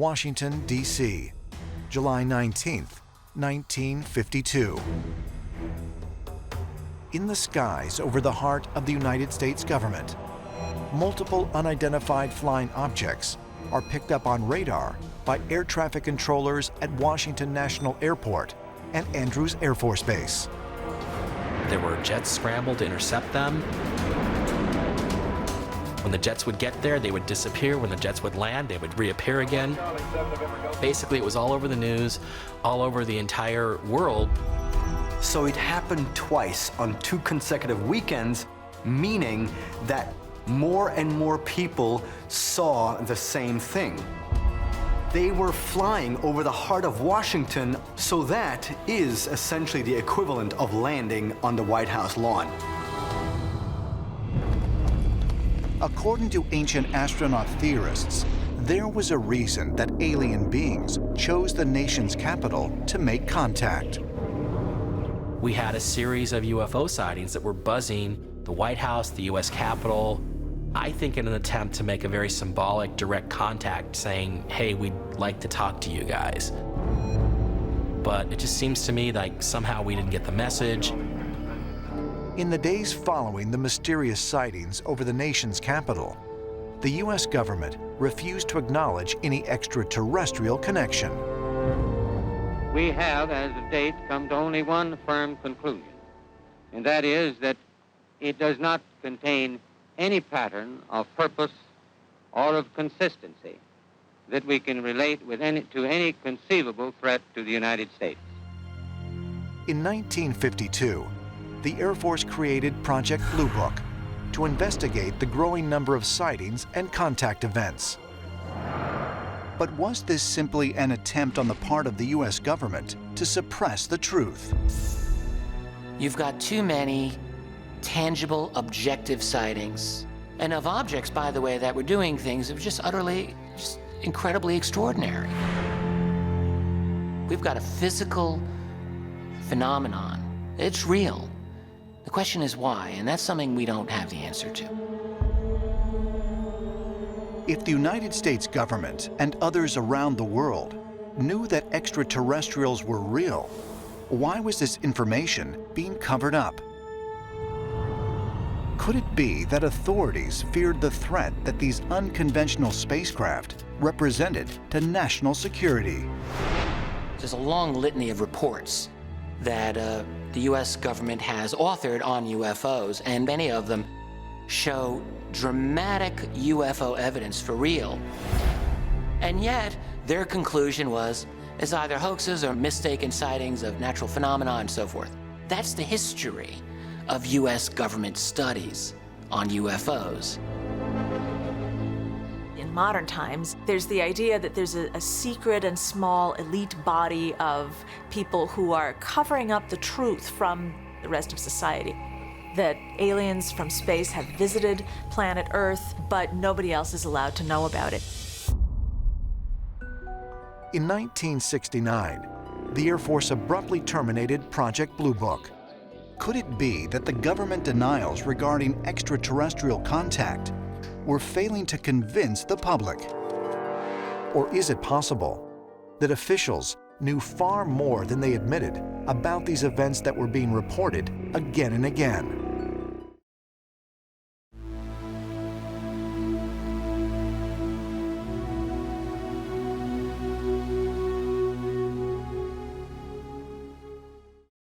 Washington, D.C., July 19, 1952. In the skies over the heart of the United States government, multiple unidentified flying objects are picked up on radar by air traffic controllers at Washington National Airport and Andrews Air Force Base. There were jets scrambled to intercept them. When the jets would get there, they would disappear. When the jets would land, they would reappear again. Basically, it was all over the news, all over the entire world. So it happened twice on 2 consecutive weekends, meaning that more and more people saw the same thing. They were flying over the heart of Washington, so that is essentially the equivalent of landing on the White House lawn. According to ancient astronaut theorists, there was a reason that alien beings chose the nation's capital to make contact. We had a series of UFO sightings that were buzzing the White House, the U.S. Capitol, I think in an attempt to make a very symbolic, direct contact saying, hey, we'd like to talk to you guys. But it just seems to me like somehow we didn't get the message. In the days following the mysterious sightings over the nation's capital, the U.S. government refused to acknowledge any extraterrestrial connection. We have, as of date, come to only one firm conclusion, and that is that it does not contain any pattern of purpose or of consistency that we can relate to any conceivable threat to the United States. In 1952, the Air Force created Project Blue Book to investigate the growing number of sightings and contact events. But was this simply an attempt on the part of the U.S. government to suppress the truth? You've got too many tangible, objective sightings. And of objects, by the way, that were doing things that were just incredibly extraordinary. We've got a physical phenomenon. It's real. The question is why, and that's something we don't have the answer to. If the United States government and others around the world knew that extraterrestrials were real, why was this information being covered up? Could it be that authorities feared the threat that these unconventional spacecraft represented to national security? There's a long litany of reports that the U.S. government has authored on UFOs, and many of them show dramatic UFO evidence for real. And yet, their conclusion was it's either hoaxes or mistaken sightings of natural phenomena and so forth. That's the history of U.S. government studies on UFOs. In modern times, there's the idea that there's a secret and small elite body of people who are covering up the truth from the rest of society. That aliens from space have visited planet Earth, but nobody else is allowed to know about it. In 1969, the Air Force abruptly terminated Project Blue Book. Could it be that the government denials regarding extraterrestrial contact were failing to convince the public? Or is it possible that officials knew far more than they admitted about these events that were being reported again and again?